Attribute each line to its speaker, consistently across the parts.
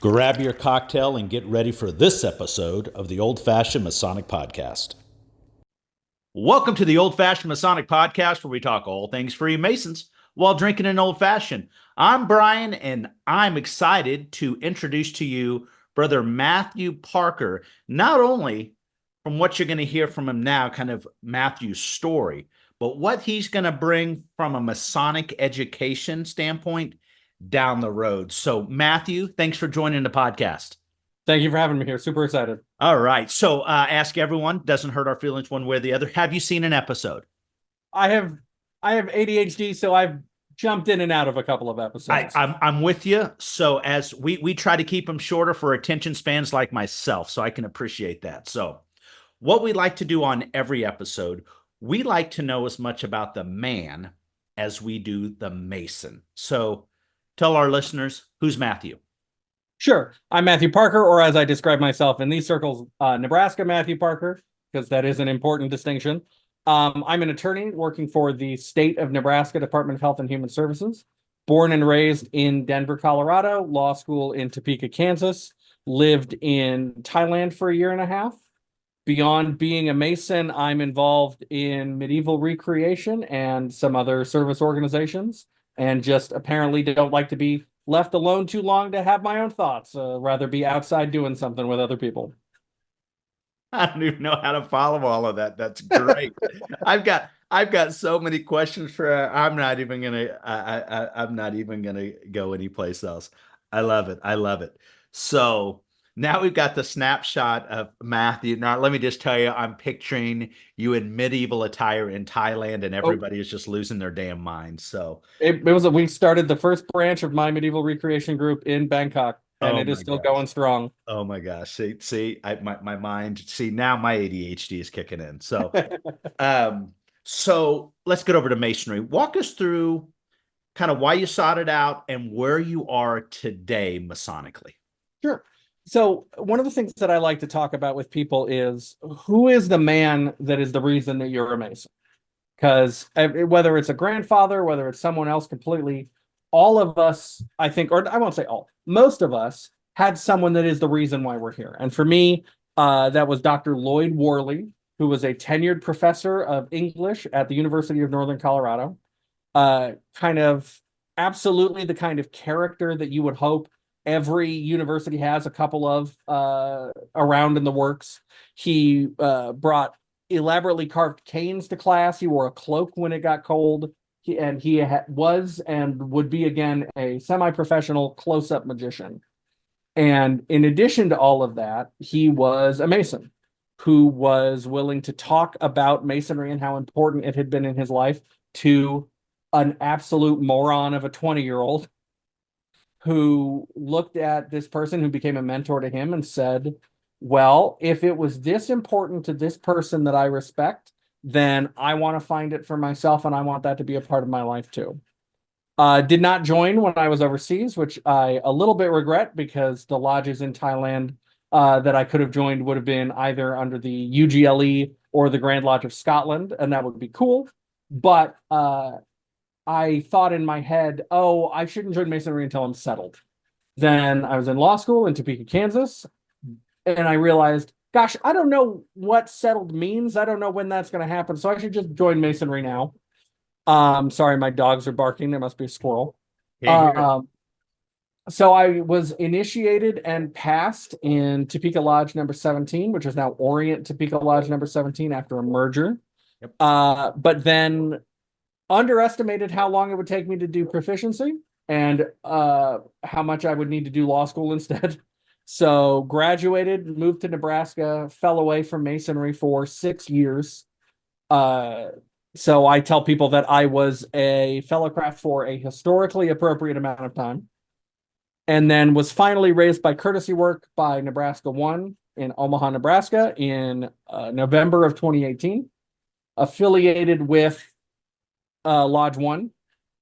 Speaker 1: Grab your cocktail and get ready for this episode of the Old Fashion Masonic Podcast. Welcome to the Old Fashion Masonic Podcast, where we talk all things Freemasons while drinking an old fashioned. I'm Brian, and I'm excited to introduce to you Brother Matthew Parker, not only from what you're going to hear from him now, kind of Matthew's story, but what he's going to bring from a Masonic education standpoint down the road. So, Matthew, thanks for joining the podcast.
Speaker 2: Thank you for having me here. Super excited.
Speaker 1: All right. So, ask everyone, doesn't hurt our feelings one way or the other. Have you seen an episode?
Speaker 2: I have ADHD, so I've jumped in and out of a couple of episodes.
Speaker 1: I'm with you. So, as we try to keep them shorter for attention spans like myself, so I can appreciate that. So, what we like to do on every episode, we like to know as much about the man as we do the Mason. So, tell our listeners, who's Matthew?
Speaker 2: Sure. I'm Matthew Parker, or as I describe myself in these circles, Nebraska Matthew Parker, because that is an important distinction. I'm an attorney working for the state of Nebraska Department of Health and Human Services, born and raised in Denver, Colorado, law school in Topeka, Kansas, lived in Thailand for a year and a half. Beyond being a Mason, I'm involved in medieval recreation and some other service organizations, and just apparently don't like to be left alone too long to have my own thoughts. Rather be outside doing something with other people.
Speaker 1: I don't even know how to follow all of that. That's great. I've got so many questions for. I'm not even gonna go anyplace else. I love it. I love it. So now we've got the snapshot of Matthew. Now let me just tell you, I'm picturing you in medieval attire in Thailand, and everybody is just losing their damn mind. So
Speaker 2: we started the first branch of my medieval recreation group in Bangkok, and it is still going strong.
Speaker 1: Oh my gosh. My mind, now my ADHD is kicking in. So, so let's get over to Masonry. Walk us through kind of why you sought it out and where you are today Masonically.
Speaker 2: Sure. So one of the things that I like to talk about with people is, who is the man that is the reason that you're a Mason? Because whether it's a grandfather, whether it's someone else completely, all of us, I think, or I won't say all, most of us had someone that is the reason why we're here. And for me, that was Dr. Lloyd Worley, who was a tenured professor of English at the University of Northern Colorado. Kind of absolutely the kind of character that you would hope every university has a couple of around in the works. He brought elaborately carved canes to class. He wore a cloak when it got cold. He was and would be again a semi-professional close-up magician. And in addition to all of that, he was a Mason who was willing to talk about Masonry and how important it had been in his life to an absolute moron of a 20-year-old who looked at this person who became a mentor to him and said, well, if it was this important to this person that I respect, then I want to find it for myself, and I want that to be a part of my life too. Did not join when I was overseas, which I a little bit regret, because the lodges in Thailand that I could have joined would have been either under the UGLE or the Grand Lodge of Scotland, and that would be cool. But I thought in my head, oh, I shouldn't join Masonry until I'm settled. Then I was in law school in Topeka, Kansas, and I realized, gosh, I don't know what settled means. I don't know when that's going to happen, so I should just join Masonry now. Sorry, my dogs are barking. There must be a squirrel. So I was initiated and passed in Topeka Lodge number 17, which is now Orient Topeka Lodge number 17 after a merger.
Speaker 1: Yep.
Speaker 2: But then underestimated how long it would take me to do proficiency and how much I would need to do law school instead. So graduated, moved to Nebraska, fell away from Masonry for 6 years. So I tell people that I was a fellow craft for a historically appropriate amount of time, and then was finally raised by courtesy work by Nebraska One in Omaha, Nebraska in November of 2018, affiliated with Lodge One.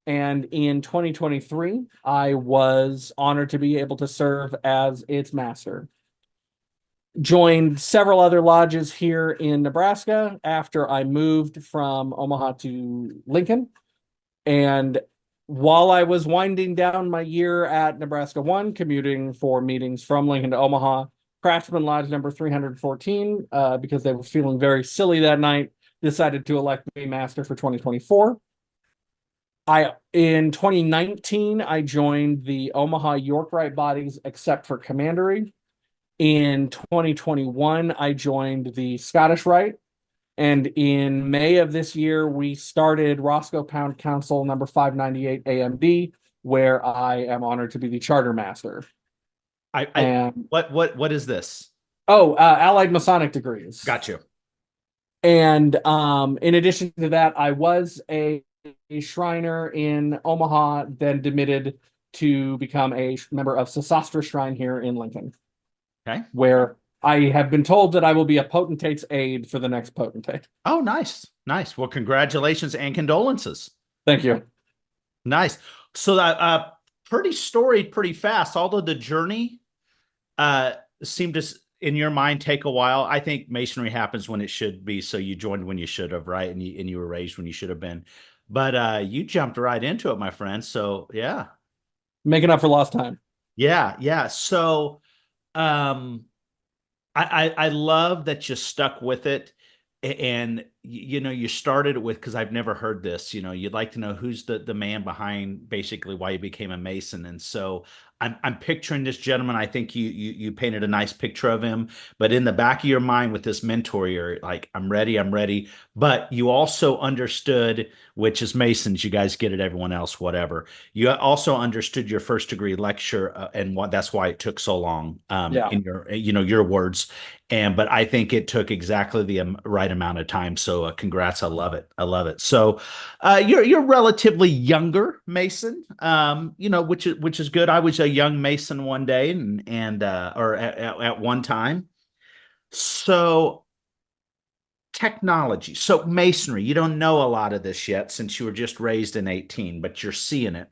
Speaker 2: And in 2023, I was honored to be able to serve as its master. Joined several other lodges here in Nebraska after I moved from Omaha to Lincoln, and while I was winding down my year at Nebraska 1, commuting for meetings from Lincoln to Omaha, Craftsmen Lodge number 314, because they were feeling very silly that night, decided to elect me master for 2024. In 2019, I joined the Omaha York Rite bodies, except for commandery. In 2021, I joined the Scottish Rite. And in May of this year, we started Roscoe Pound Council number 598 AMD, where I am honored to be the charter master.
Speaker 1: What is this?
Speaker 2: Allied Masonic Degrees.
Speaker 1: Got you.
Speaker 2: And in addition to that, I was a Shriner in Omaha, then demitted to become a member of Sesostris Shrine here in Lincoln.
Speaker 1: Okay.
Speaker 2: Where I have been told that I will be a potentate's aide for the next potentate.
Speaker 1: Oh, nice. Nice. Well, congratulations and condolences.
Speaker 2: Thank you.
Speaker 1: Nice. So that pretty storied, pretty fast, although the journey seemed to, in your mind, take a while. I think Masonry happens when it should be. So you joined when you should have, right? And you were raised when you should have been. But you jumped right into it, my friend. So yeah.
Speaker 2: Making up for lost time.
Speaker 1: Yeah, yeah. So I love that you stuck with it. And you started it with, because I've never heard this, you'd like to know who's the man behind basically why you became a Mason. And so I'm picturing this gentleman. I think you painted a nice picture of him, but in the back of your mind with this mentor, you're like, I'm ready. But you also understood, which is Masons, you guys get it, everyone else, whatever. You also understood your first degree lecture and that's why it took so long in your words. But I think it took exactly the right amount of time. So congrats. I love it. So you're relatively younger Mason, which is good. I was a young Mason one day or at one time. So technology. So Masonry, you don't know a lot of this yet since you were just raised in 18, but you're seeing it.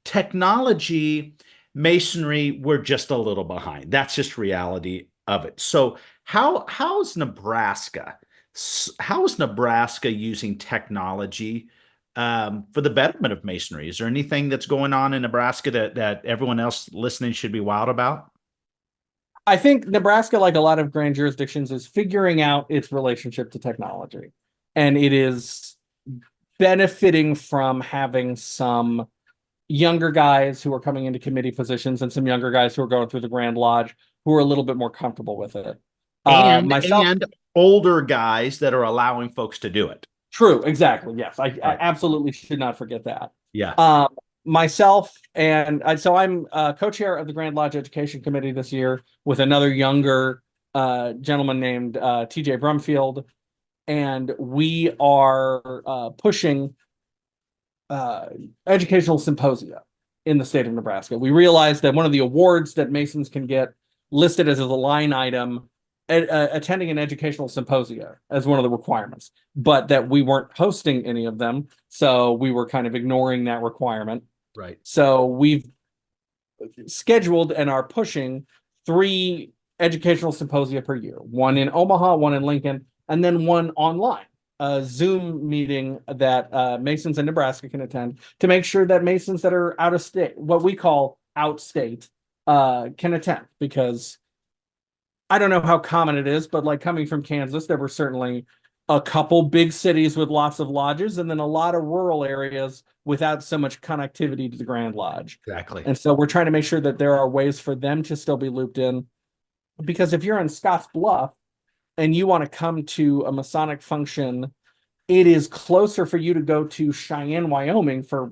Speaker 1: Technology, Masonry, we're just a little behind. That's just reality of it. So how's Nebraska using technology for the betterment of Masonry? Is there anything that's going on in Nebraska that everyone else listening should be wild about?
Speaker 2: I think Nebraska, like a lot of grand jurisdictions, is figuring out its relationship to technology. And it is benefiting from having some younger guys who are coming into committee positions and some younger guys who are going through the Grand Lodge who are a little bit more comfortable with it.
Speaker 1: And older guys that are allowing folks to do it.
Speaker 2: True, exactly. Yes, I absolutely should not forget that.
Speaker 1: Yeah.
Speaker 2: Myself so I'm co-chair of the Grand Lodge Education Committee this year with another younger gentleman named TJ Brumfield, and we are pushing educational symposia in the state of Nebraska. We realized that one of the awards that Masons can get listed as a line item, attending an educational symposia as one of the requirements, but that we weren't hosting any of them. So we were kind of ignoring that requirement.
Speaker 1: Right.
Speaker 2: So we've scheduled and are pushing 3 educational symposia per year, one in Omaha, one in Lincoln, and then one online, a Zoom meeting that Masons in Nebraska can attend to make sure that Masons that are out of state, what we call outstate, can attend. Because I don't know how common it is, but like coming from Kansas, there were certainly a couple big cities with lots of lodges and then a lot of rural areas without so much connectivity to the Grand Lodge.
Speaker 1: Exactly.
Speaker 2: And so we're trying to make sure that there are ways for them to still be looped in. Because if you're in Scotts Bluff and you want to come to a Masonic function, it is closer for you to go to Cheyenne, Wyoming for,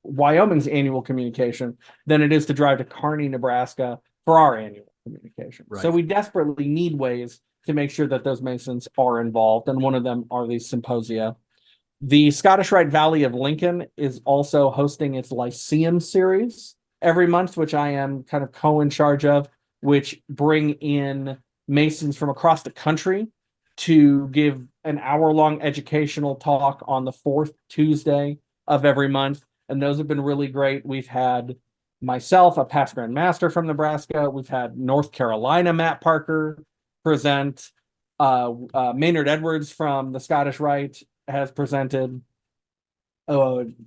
Speaker 2: Wyoming's annual communication than it is to drive to Kearney, Nebraska for our annual communication. Right. So we desperately need ways to make sure that those Masons are involved, and one of them are these symposia. The Scottish Rite Valley of Lincoln is also hosting its Lyceum series every month, which I am kind of co-in charge of, which bring in Masons from across the country to give an hour-long educational talk on the 4th Tuesday of every month, and those have been really great. We've had myself, a past Grand Master from Nebraska. We've had North Carolina Matt Parker present. Maynard Edwards from the Scottish Rite has presented.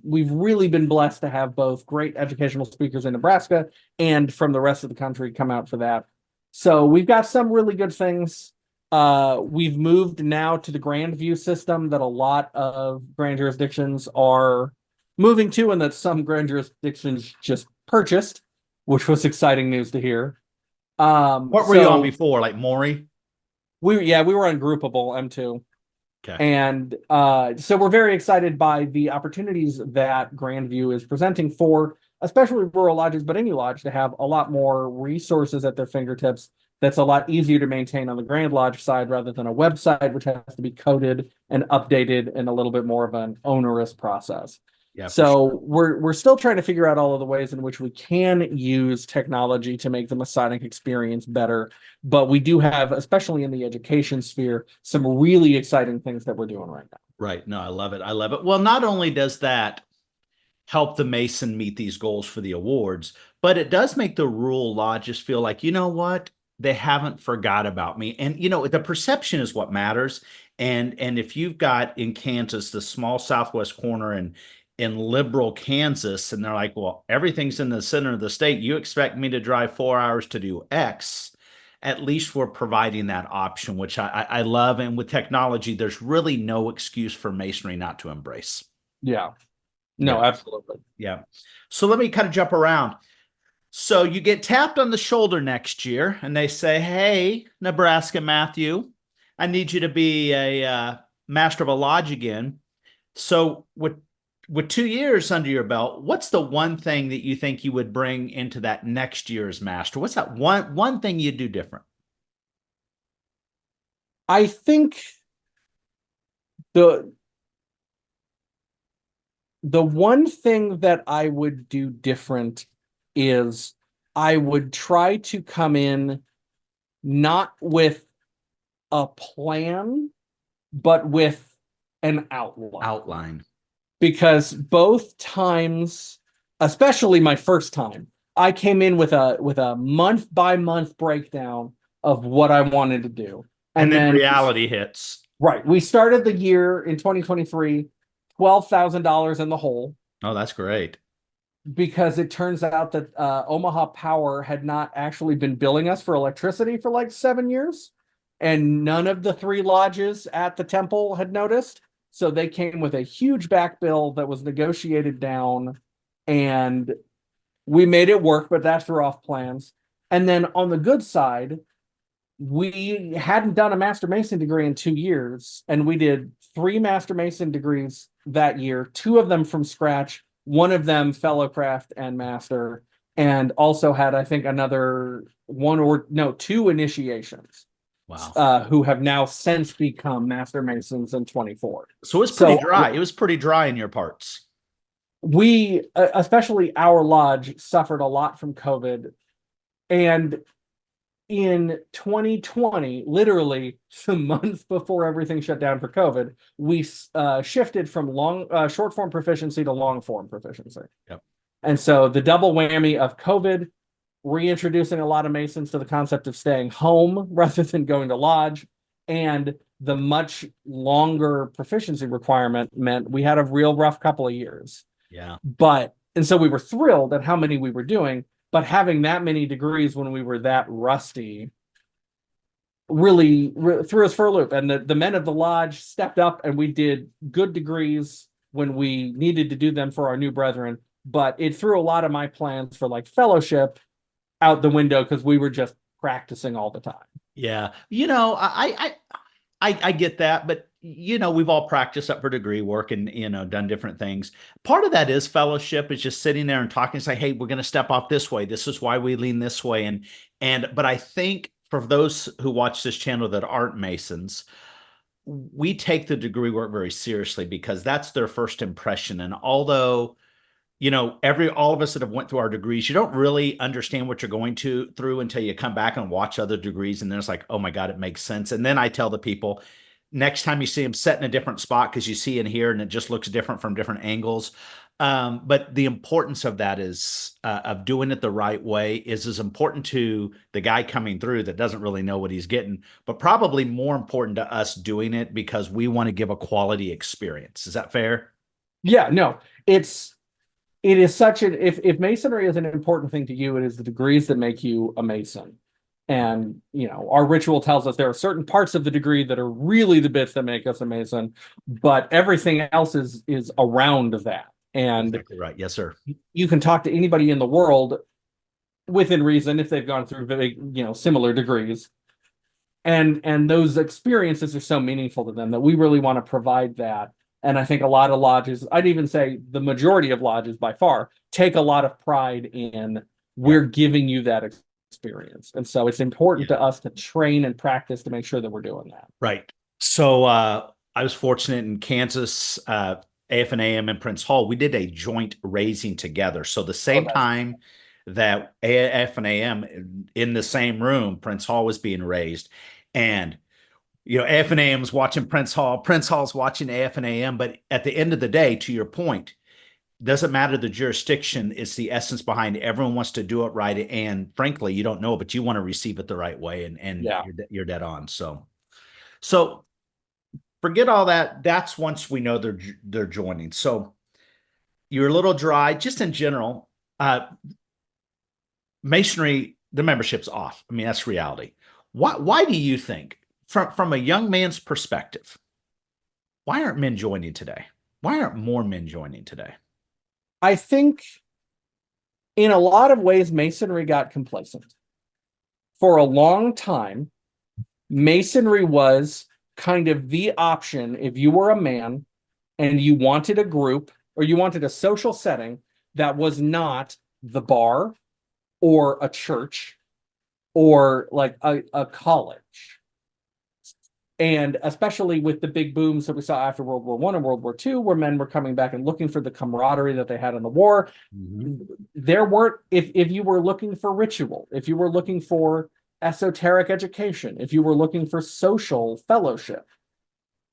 Speaker 2: we've really been blessed to have both great educational speakers in Nebraska and from the rest of the country come out for that. So we've got some really good things. We've moved now to the grand view system that a lot of grand jurisdictions are moving to, and that some grand jurisdictions just purchased, which was exciting news to hear.
Speaker 1: What were you on before, like Maury?
Speaker 2: We were on Groupable M2.
Speaker 1: Okay.
Speaker 2: And so we're very excited by the opportunities that Grandview is presenting for, especially rural lodges, but any lodge, to have a lot more resources at their fingertips. That's a lot easier to maintain on the Grand Lodge side rather than a website, which has to be coded and updated and a little bit more of an onerous process.
Speaker 1: Yeah.
Speaker 2: So we're still trying to figure out all of the ways in which we can use technology to make the Masonic experience better. But we do have, especially in the education sphere, some really exciting things that we're doing right now.
Speaker 1: Right. No, I love it. I love it. Well, not only does that help the Mason meet these goals for the awards, but it does make the rural lodges feel like, you know what? They haven't forgot about me. And, you know, the perception is what matters. And if you've got in Kansas, the small southwest corner and in liberal Kansas, and they're like, well, everything's in the center of the state. You expect me to drive 4 hours to do X. At least we're providing that option, which I love. And with technology, there's really no excuse for Masonry not to embrace.
Speaker 2: Yeah. No,
Speaker 1: Yeah.
Speaker 2: absolutely.
Speaker 1: Yeah. So let me kind of jump around. So you get tapped on the shoulder next year and they say, hey, Nebraska Matthew, I need you to be a master of a lodge again. So with 2 years under your belt, what's the one thing that you think you would bring into that next year's master? What's that one thing you'd do different?
Speaker 2: I think the one thing that I would do different is I would try to come in not with a plan, but with an outline. Because both times, especially my first time, I came in with a month by month breakdown of what I wanted to do.
Speaker 1: And then reality hits.
Speaker 2: Right. We started the year in 2023, $12,000 in the hole.
Speaker 1: Oh, that's great.
Speaker 2: Because it turns out that Omaha Power had not actually been billing us for electricity for like 7 years. And none of the 3 lodges at the temple had noticed. So they came with a huge back bill that was negotiated down, and we made it work, but that threw off plans. And then on the good side, we hadn't done a Master Mason degree in 2 years, and we did 3 Master Mason degrees that year, 2 of them from scratch, one of them fellow craft and master, and also had, I think, another 2 initiations.
Speaker 1: Wow.
Speaker 2: Who have now since become Master Masons in 24.
Speaker 1: So it's pretty dry. It was pretty dry in your parts.
Speaker 2: We, especially our lodge, suffered a lot from COVID. And in 2020, literally the month before everything shut down for COVID, we shifted from short form proficiency to long form proficiency.
Speaker 1: Yep.
Speaker 2: And so the double whammy of COVID, reintroducing a lot of Masons to the concept of staying home rather than going to lodge, and the much longer proficiency requirement meant we had a real rough couple of years.
Speaker 1: Yeah.
Speaker 2: And so we were thrilled at how many we were doing, but having that many degrees when we were that rusty really threw us for a loop. And the men of the lodge stepped up, and we did good degrees when we needed to do them for our new brethren. But it threw a lot of my plans for like fellowship out the window because we were just practicing all the time.
Speaker 1: Yeah. You know, I get that, but you know, we've all practiced up for degree work and, you know, done different things. Part of that is fellowship, is just sitting there and talking and say, hey, we're going to step off this way. This is why we lean this way. But I think for those who watch this channel that aren't Masons, we take the degree work very seriously because that's their first impression. And although, you know, all of us that have went through our degrees, you don't really understand what you're going through until you come back and watch other degrees. And then it's like, oh my God, it makes sense. And then I tell the people, next time you see them set in a different spot, because you see in here and it just looks different from different angles. But the importance of that is of doing it the right way is as important to the guy coming through that doesn't really know what he's getting, but probably more important to us doing it because we want to give a quality experience. Is that fair?
Speaker 2: Yeah, no, it is such an if masonry is an important thing to you, it is the degrees that make you a mason. And our ritual tells us there are certain parts of the degree that are really the bits that make us a mason, but everything else is around that. And
Speaker 1: Exactly right. Yes, sir.
Speaker 2: you can talk to anybody in the world within reason if they've gone through similar degrees. And those experiences are so meaningful to them that we really want to provide that. And I think a lot of lodges, I'd even say the majority of lodges by far, take a lot of pride in we're giving you that experience. And so it's important to us to train and practice to make sure that we're doing that.
Speaker 1: Right. So I was fortunate in Kansas, AF&AM and Prince Hall, we did a joint raising together. So the same time that AF&AM in the same room, Prince Hall was being raised. And AF&AM was watching Prince Hall's watching AF&AM, but at the end of the day, to your point, doesn't matter the jurisdiction, it's the essence behind it. Everyone wants to do it right, and frankly, you don't know, but you want to receive it the right way, and you're dead on. So forget all that. That's once we know they're joining. So you're a little dry, just in general. Masonry, the membership's off. I mean, that's reality. Why do you think, from a young man's perspective, why aren't men joining today? Why aren't more men joining today?
Speaker 2: I think in a lot of ways, masonry got complacent. For a long time, masonry was kind of the option if you were a man and you wanted a group or you wanted a social setting that was not the bar or a church or like a college. And especially with the big booms that we saw after World War I and World War II, where men were coming back and looking for the camaraderie that they had in the war, there weren't, if you were looking for ritual, if you were looking for esoteric education, if you were looking for social fellowship,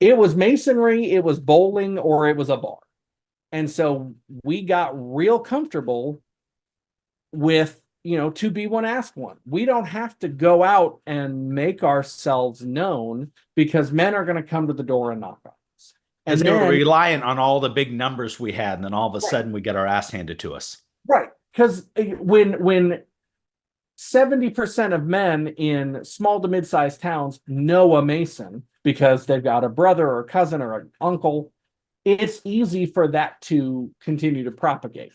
Speaker 2: it was masonry, it was bowling, or it was a bar. And so we got real comfortable with to be one, ask one. We don't have to go out and make ourselves known because men are going to come to the door and knock on us.
Speaker 1: And they were reliant on all the big numbers we had, and then all of a sudden we get our ass handed to us.
Speaker 2: Right. Because when 70% of men in small to mid-sized towns know a Mason because they've got a brother or a cousin or an uncle, it's easy for that to continue to propagate.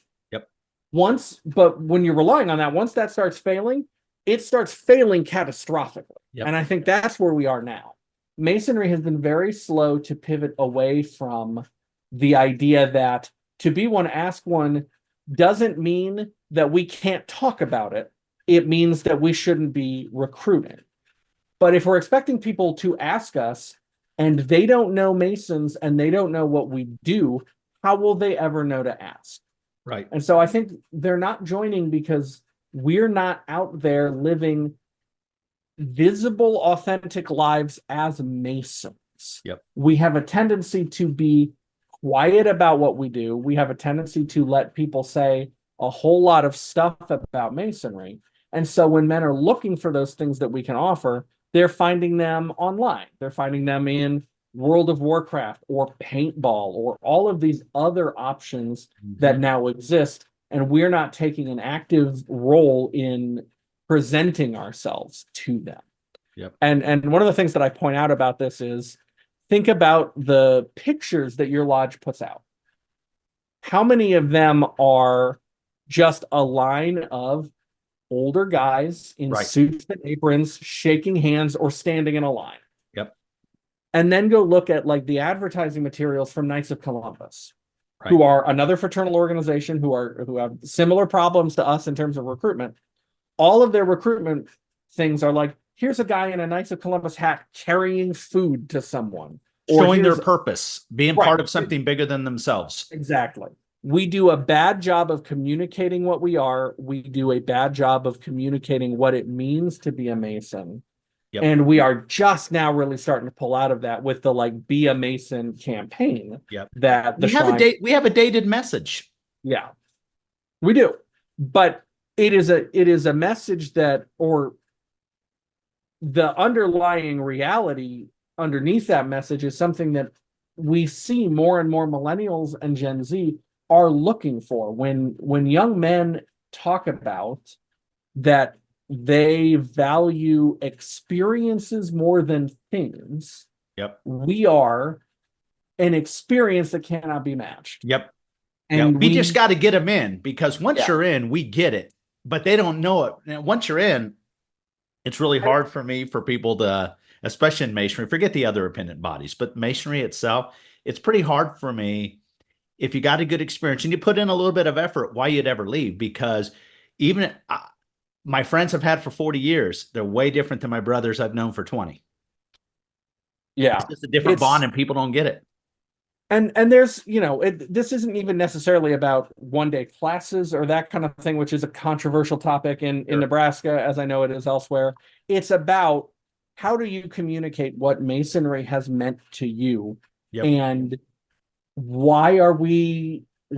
Speaker 2: But when you're relying on that, once that starts failing, it starts failing catastrophically. And I think that's where we are now. Masonry has been very slow to pivot away from the idea that to be one, ask one doesn't mean that we can't talk about it. It means that we shouldn't be recruiting. But if we're expecting people to ask us and they don't know Masons and they don't know what we do, how will they ever know to ask?
Speaker 1: Right.
Speaker 2: And so I think they're not joining because we're not out there living visible, authentic lives as Masons. We have a tendency to be quiet about what we do. We have a tendency to let people say a whole lot of stuff about Masonry. And so when men are looking for those things that we can offer, they're finding them online. They're finding them in World of Warcraft or paintball or all of these other options that now exist, and we're not taking an active role in presenting ourselves to them. And one of the things that I point out about this is think about the pictures that your lodge puts out. How many of them are just a line of older guys in suits and aprons shaking hands or standing in a line? And then go look at like the advertising materials from Knights of Columbus, who are another fraternal organization who have similar problems to us in terms of recruitment. All of their recruitment things are like, here's a guy in a Knights of Columbus hat carrying food to someone.
Speaker 1: Showing their purpose, being part of something bigger than themselves.
Speaker 2: Exactly. We do a bad job of communicating what we are. We do a bad job of communicating what it means to be a Mason. And we are just now really starting to pull out of that with the like Be a Mason campaign. That
Speaker 1: we have a dated message.
Speaker 2: Yeah, we do. But it is a message that, or the underlying reality underneath that message is something that we see more and more millennials and Gen Z are looking for when young men talk about that they value experiences more than things.
Speaker 1: Yep.
Speaker 2: We are an experience that cannot be matched.
Speaker 1: Yep.
Speaker 2: And
Speaker 1: we just got to get them in, because once
Speaker 2: Yeah.
Speaker 1: you're in, we get it, but they don't know it. And once you're in, it's really hard for people to, especially in Masonry, forget the other appendant bodies, but Masonry itself, it's pretty hard for me if you got a good experience and you put in a little bit of effort, why you'd ever leave. Because even my friends I've had for 40 years, they're way different than my brothers I've known for 20.
Speaker 2: Yeah.
Speaker 1: It's just a different bond and people don't get it.
Speaker 2: And there's, this isn't even necessarily about one-day classes or that kind of thing, which is a controversial topic in Nebraska, as I know it is elsewhere. It's about how do you communicate what Masonry has meant to you, and why are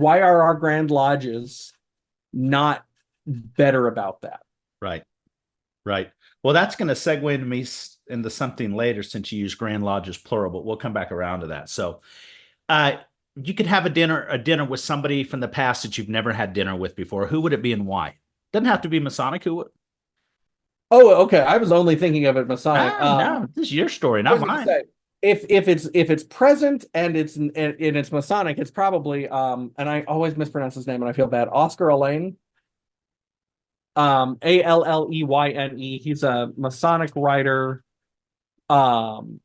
Speaker 2: our Grand Lodges not better about that?
Speaker 1: Right. Well, that's going to segue into me into something later, since you use Grand Lodges plural, but we'll come back around to that. So you could have a dinner with somebody from the past that you've never had dinner with before. Who would it be and why? Doesn't have to be Masonic. Who would?
Speaker 2: Oh, okay. I was only thinking of it Masonic.
Speaker 1: No, this is your story, not mine.
Speaker 2: If it's present and it's Masonic, it's probably and I always mispronounce his name and I feel bad. Oscar Alleyne. Alleyne. He's a Masonic writer. Kind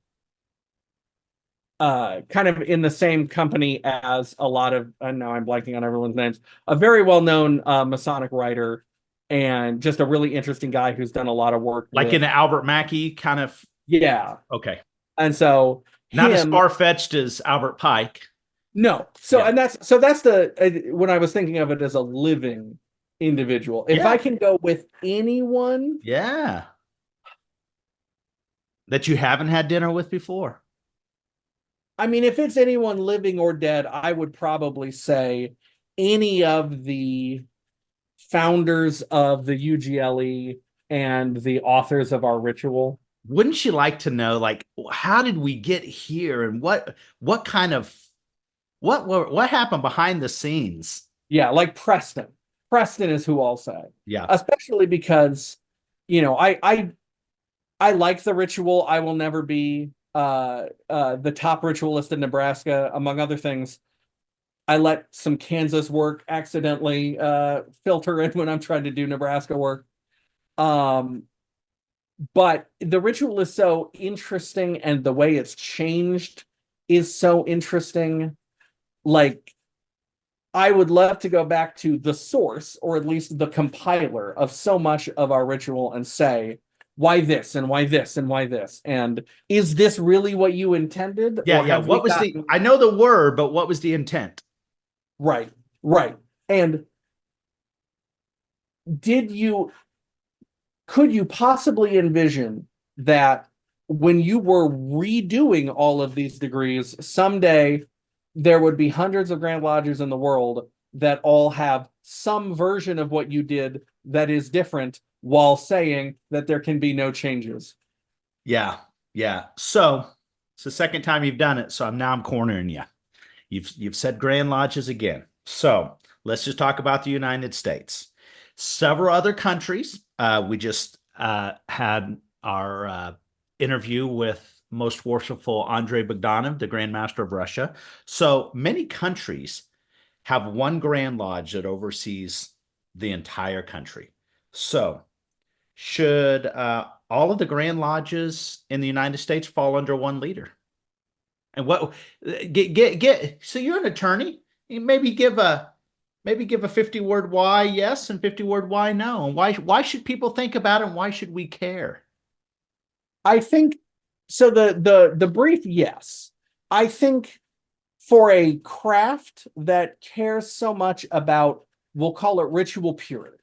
Speaker 2: of in the same company as a lot of, and now I'm blanking on everyone's names, a very well-known Masonic writer, and just a really interesting guy who's done a lot of work.
Speaker 1: Like in Albert Mackey kind of?
Speaker 2: Yeah.
Speaker 1: Okay.
Speaker 2: And so
Speaker 1: not as far-fetched as Albert Pike.
Speaker 2: No. So, yeah. And that's the, when I was thinking of it as a living individual, if I can go with anyone.
Speaker 1: Yeah. That you haven't had dinner with before.
Speaker 2: I mean, if it's anyone living or dead, I would probably say any of the founders of the UGLE and the authors of our ritual.
Speaker 1: Wouldn't you like to know, like, how did we get here, and what kind of what happened behind the scenes?
Speaker 2: Yeah, like Preston. Preston is who I'll say.
Speaker 1: Yeah,
Speaker 2: especially because, I like the ritual. I will never be the top ritualist in Nebraska, among other things. I let some Kansas work accidentally filter in when I'm trying to do Nebraska work. But the ritual is so interesting, and the way it's changed is so interesting. Like, I would love to go back to the source, or at least the compiler of so much of our ritual, and say, why this and why this and why this? And is this really what you intended?
Speaker 1: Yeah. What was I know the word, but what was the intent?
Speaker 2: Right. And could you possibly envision that when you were redoing all of these degrees, someday there would be hundreds of Grand Lodges in the world that all have some version of what you did that is different, while saying that there can be no changes?
Speaker 1: Yeah. So it's the second time you've done it, so I'm cornering you. You've said Grand Lodges again. So let's just talk about the United States. Several other countries. We just had our interview with Most Worshipful Andrei Bogdanov, the Grand Master of Russia. So many countries have one Grand Lodge that oversees the entire country. So should all of the Grand Lodges in the United States fall under one leader? And what so you're an attorney, maybe give a 50-word why yes and 50-word why no, and why should people think about it, and why should we care?
Speaker 2: I think so. The brief, yes. I think for a craft that cares so much about, we'll call it ritual purity,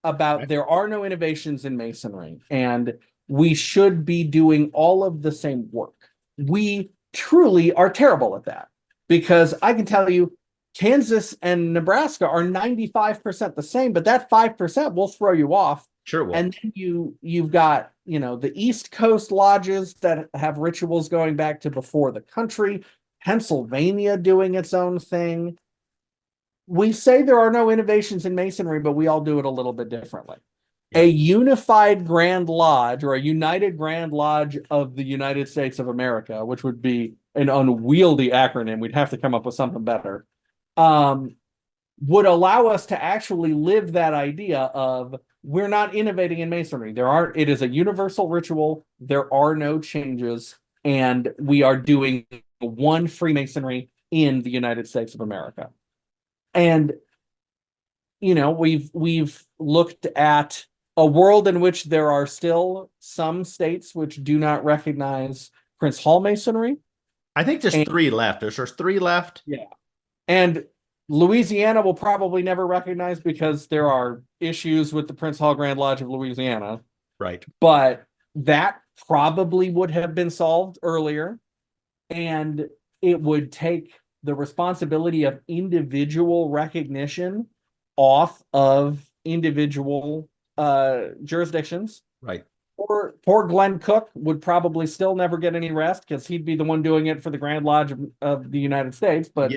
Speaker 2: about there are no innovations in Masonry, and we should be doing all of the same work. We truly are terrible at that, because I can tell you Kansas and Nebraska are 95% the same, but that 5% will throw you off.
Speaker 1: Sure will.
Speaker 2: And then you've got, the East Coast lodges that have rituals going back to before the country Pennsylvania doing its own thing. We say there are no innovations in Masonry, but we all do it a little bit differently. A unified Grand Lodge, or a United Grand Lodge of the United States of America, which would be an unwieldy acronym, we'd have to come up with something better, would allow us to actually live that idea of, we're not innovating in Masonry. It is a universal ritual. There are no changes, and we are doing one Freemasonry in the United States of America. And, we've looked at a world in which there are still some states which do not recognize Prince Hall Masonry.
Speaker 1: I think there's 3 left. There's 3 left.
Speaker 2: Yeah. And Louisiana will probably never recognize, because there are issues with the Prince Hall Grand Lodge of Louisiana.
Speaker 1: Right.
Speaker 2: But that probably would have been solved earlier. And it would take the responsibility of individual recognition off of individual jurisdictions.
Speaker 1: Right.
Speaker 2: Poor Glenn Cook would probably still never get any rest, because he'd be the one doing it for the Grand Lodge of the United States. But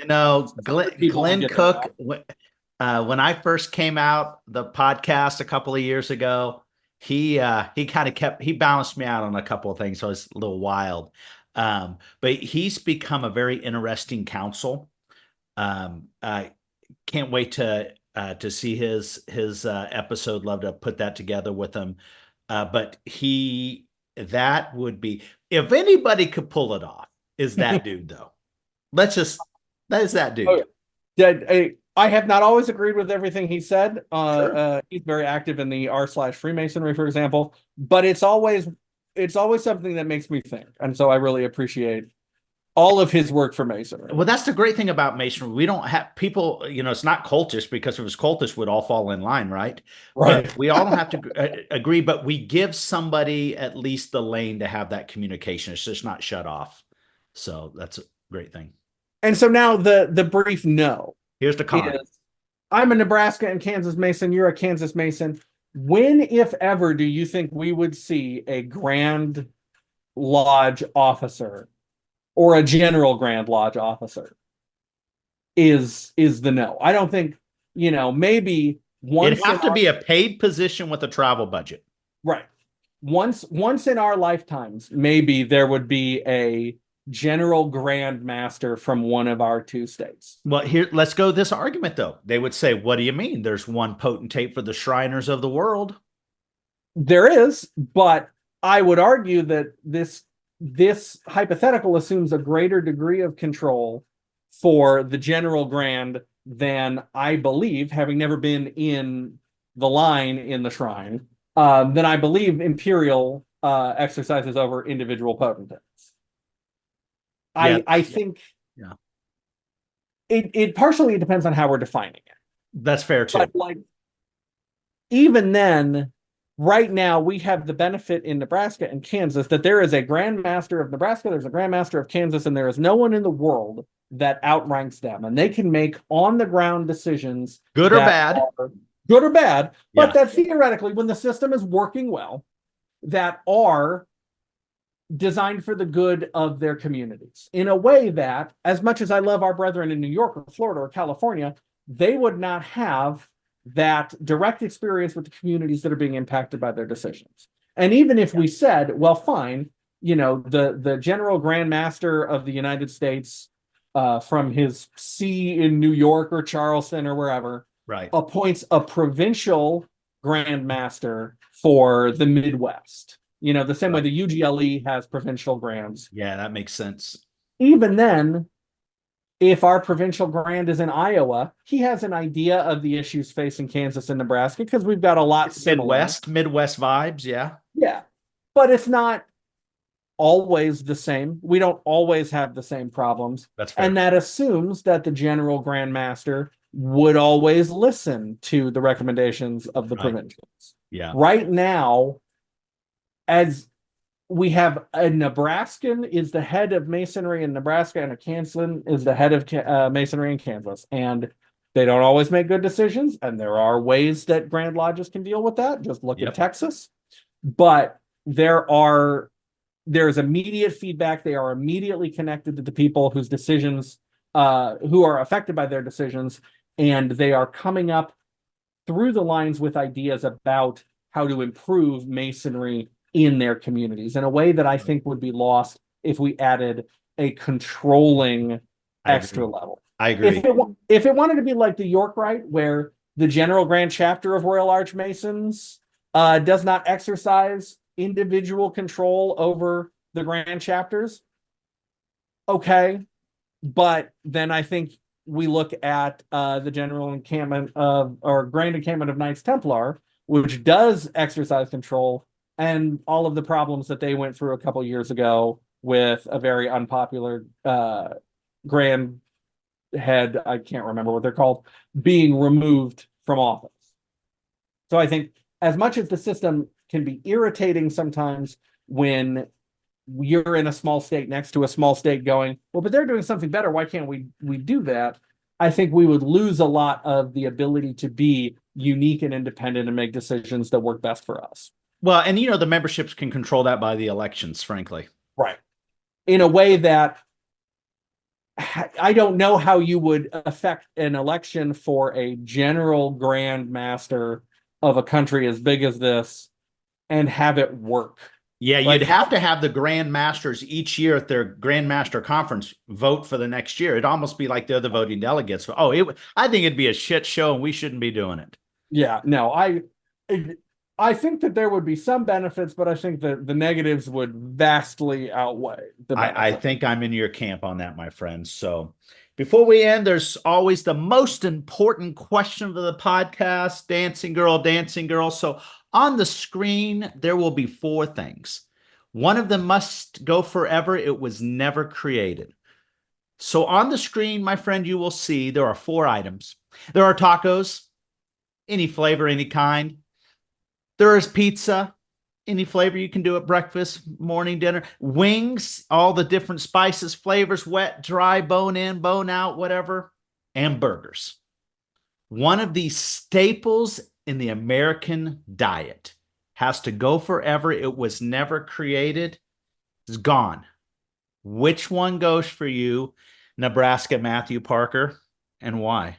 Speaker 1: Glenn Cook, when I first came out the podcast a couple of years ago, he balanced me out on a couple of things, so it's a little wild. But he's become a very interesting counsel. I can't wait to see his episode. Love to put that together with him. But that would be, if anybody could pull it off, is that dude though. That is that dude.
Speaker 2: Oh, yeah. I have not always agreed with everything he said.
Speaker 1: Sure.
Speaker 2: He's very active in the r/Freemasonry, for example, but it's always something that makes me think. And so I really appreciate all of his work for Masonry.
Speaker 1: Well, that's the great thing about Masonry. We don't have people, it's not cultish, because if it was cultish, we'd all fall in line, right?
Speaker 2: Right.
Speaker 1: But we all don't have to agree, but we give somebody at least the lane to have that communication. It's just not shut off. So that's a great thing.
Speaker 2: And so now the brief no.
Speaker 1: Here's the con.
Speaker 2: I'm a Nebraska and Kansas Mason. You're a Kansas Mason. When, if ever, do you think we would see a Grand Lodge officer or a General Grand Lodge officer? Is the no. I don't think, maybe once.
Speaker 1: It'd have to be a paid position with a travel budget.
Speaker 2: Right. Once in our lifetimes, maybe there would be a General Grand Master from one of our 2 states.
Speaker 1: Well, here, let's go this argument, though. They would say, what do you mean? There's one potentate for the Shriners of the world.
Speaker 2: There is, but I would argue that this hypothetical assumes a greater degree of control for the General Grand than, I believe, having never been in the line in the shrine, than I believe Imperial exercises over individual potentates. I think it partially depends on how we're defining it.
Speaker 1: That's fair too.
Speaker 2: But even then, right now we have the benefit in Nebraska and Kansas that there is a Grand Master of Nebraska, there's a Grand Master of Kansas, and there is no one in the world that outranks them, and they can make on the ground decisions,
Speaker 1: good or bad,
Speaker 2: but that theoretically, when the system is working well, that are designed for the good of their communities, in a way that, as much as I love our brethren in New York or Florida or California, they would not have that direct experience with the communities that are being impacted by their decisions. And even if we said, well, fine, the General Grand Master of the United States, from his see in New York or Charleston or wherever,
Speaker 1: right,
Speaker 2: appoints a provincial Grand Master for the Midwest. The same way the UGLE has provincial grands.
Speaker 1: Yeah, that makes sense.
Speaker 2: Even then, if our provincial grand is in Iowa, he has an idea of the issues facing Kansas and Nebraska, because we've got a lot similar.
Speaker 1: Midwest vibes, yeah.
Speaker 2: Yeah. But it's not always the same. We don't always have the same problems.
Speaker 1: That's fair.
Speaker 2: And that assumes that the General Grand Master would always listen to the recommendations of the provincials.
Speaker 1: Yeah.
Speaker 2: Right now, as we have a Nebraskan is the head of Masonry in Nebraska, and a Kansan is the head of Masonry in Kansas. And they don't always make good decisions. And there are ways that Grand Lodges can deal with that. Just look at Texas. But there are there's immediate feedback. They are immediately connected to the people whose decisions, who are affected by their decisions, and they are coming up through the lines with ideas about how to improve Masonry in their communities in a way that I think would be lost if we added a controlling extra level.
Speaker 1: I agree.
Speaker 2: If it wanted to be like the York Rite, where the General Grand Chapter of Royal Arch Masons does not exercise individual control over the Grand Chapters, okay. But then I think we look at the General Encampment of, or Grand Encampment of Knights Templar, which does exercise control, and all of the problems that they went through a couple years ago with a very unpopular Grand Head, I can't remember what they're called, being removed from office. So I think as much as the system can be irritating sometimes when you're in a small state next to a small state going, well, but they're doing something better, why can't we do that? I think we would lose a lot of the ability to be unique and independent and make decisions that work best for us.
Speaker 1: Well, and the memberships can control that by the elections, frankly.
Speaker 2: Right. In a way that I don't know how you would affect an election for a general grand master of a country as big as this and have it work.
Speaker 1: Yeah, you'd have to have the Grand Masters each year at their Grand Master Conference vote for the next year. It'd almost be like they're the voting delegates. I think it'd be a shit show, and we shouldn't be doing it.
Speaker 2: Yeah, no, I think that there would be some benefits, but I think that the negatives would vastly outweigh the benefits.
Speaker 1: I think I'm in your camp on that, my friend. So before we end, there's always the most important question of the podcast, dancing girl. So on the screen, there will be 4 things. One of them must go forever. It was never created. So on the screen, my friend, you will see there are 4 items. There are tacos, any flavor, any kind. There is pizza, any flavor you can do at breakfast, morning, dinner. Wings, all the different spices, flavors, wet, dry, bone in, bone out, whatever. And burgers. One of these staples in the American diet has to go forever. It was never created. It's gone. Which one goes for you, Nebraska Matthew Parker, and why?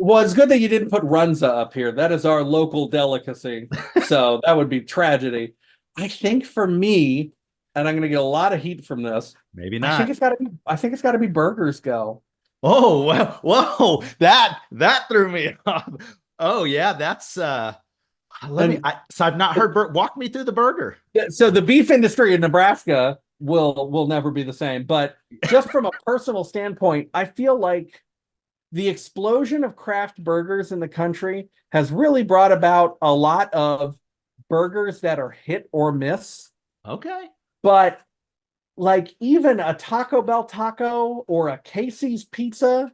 Speaker 2: Well, it's good that you didn't put Runza up here. That is our local delicacy. So that would be tragedy. I think for me, and I'm going to get a lot of heat from this.
Speaker 1: Maybe not.
Speaker 2: I think it's got to be burgers go.
Speaker 1: Oh, well, whoa, that threw me off. Oh, yeah, that's so I've not heard walk me through the burger.
Speaker 2: So the beef industry in Nebraska will never be the same, but just from a personal standpoint, I feel like the explosion of craft burgers in the country has really brought about a lot of burgers that are hit or miss.
Speaker 1: Okay.
Speaker 2: But like even a Taco Bell taco or a Casey's pizza,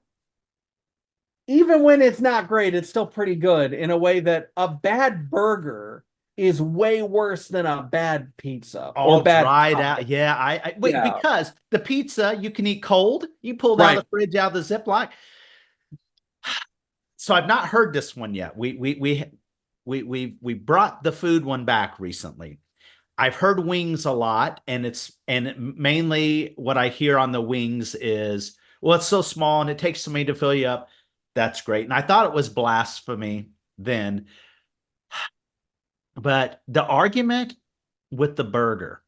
Speaker 2: even when it's not great, it's still pretty good in a way that a bad burger is way worse than a bad pizza
Speaker 1: or
Speaker 2: bad
Speaker 1: dried out. Yeah, because the pizza you can eat cold. You pulled out of the fridge, out of the Ziploc. So I've not heard this one yet. We brought the food one back recently. I've heard wings a lot, and mainly what I hear on the wings is, well, it's so small and it takes so many to fill you up. That's great. And I thought it was blasphemy then. But the argument with the burger,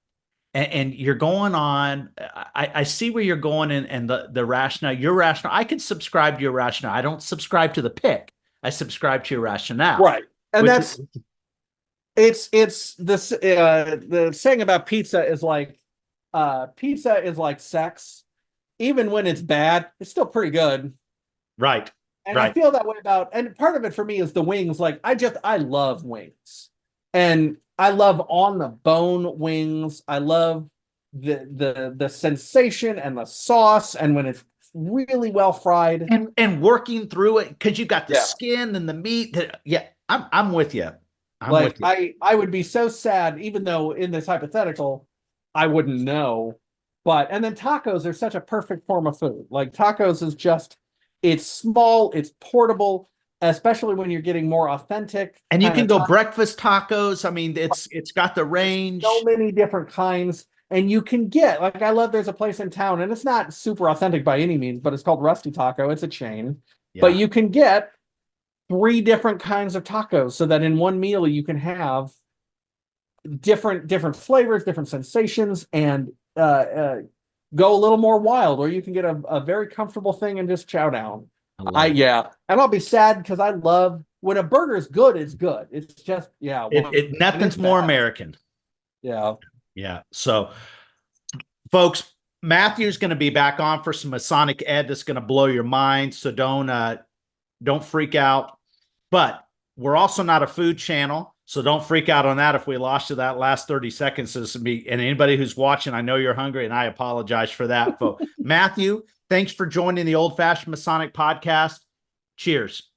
Speaker 1: and you're going on, I see where you're going and the rationale, your rationale. I can subscribe to your rationale. I don't subscribe to the pick. I subscribe to your rationale.
Speaker 2: Right. And it's this the saying about pizza is like sex. Even when it's bad, it's still pretty good.
Speaker 1: Right.
Speaker 2: And I feel that way about, and part of it for me is the wings. Like I love wings. And I love on the bone wings. I love the sensation and the sauce, and when it's really well fried
Speaker 1: and working through it because you've got the skin and the meat. I'm with you.
Speaker 2: I would be so sad, even though in this hypothetical, I wouldn't know. And then tacos are such a perfect form of food. Like tacos is just, it's small, it's portable, especially when you're getting more authentic.
Speaker 1: And you can go breakfast tacos. I mean, it's got the range.
Speaker 2: So many different kinds. And you can get, like, I love, there's a place in town, and it's not super authentic by any means, but it's called Rusty Taco. It's a chain, but you can get 3 different kinds of tacos so that in one meal you can have different flavors, different sensations, and go a little more wild, or you can get a very comfortable thing and just chow down. And I'll be sad because I love when a burger is good, it's good. It's just,
Speaker 1: nothing's more American.
Speaker 2: Yeah.
Speaker 1: So folks, Matthew's going to be back on for some Masonic ed that's going to blow your mind. So don't freak out, but we're also not a food channel. So don't freak out on that. If we lost you that last 30 seconds, and anybody who's watching, I know you're hungry and I apologize for that. But Matthew, thanks for joining the Old Fashioned Masonic Podcast. Cheers.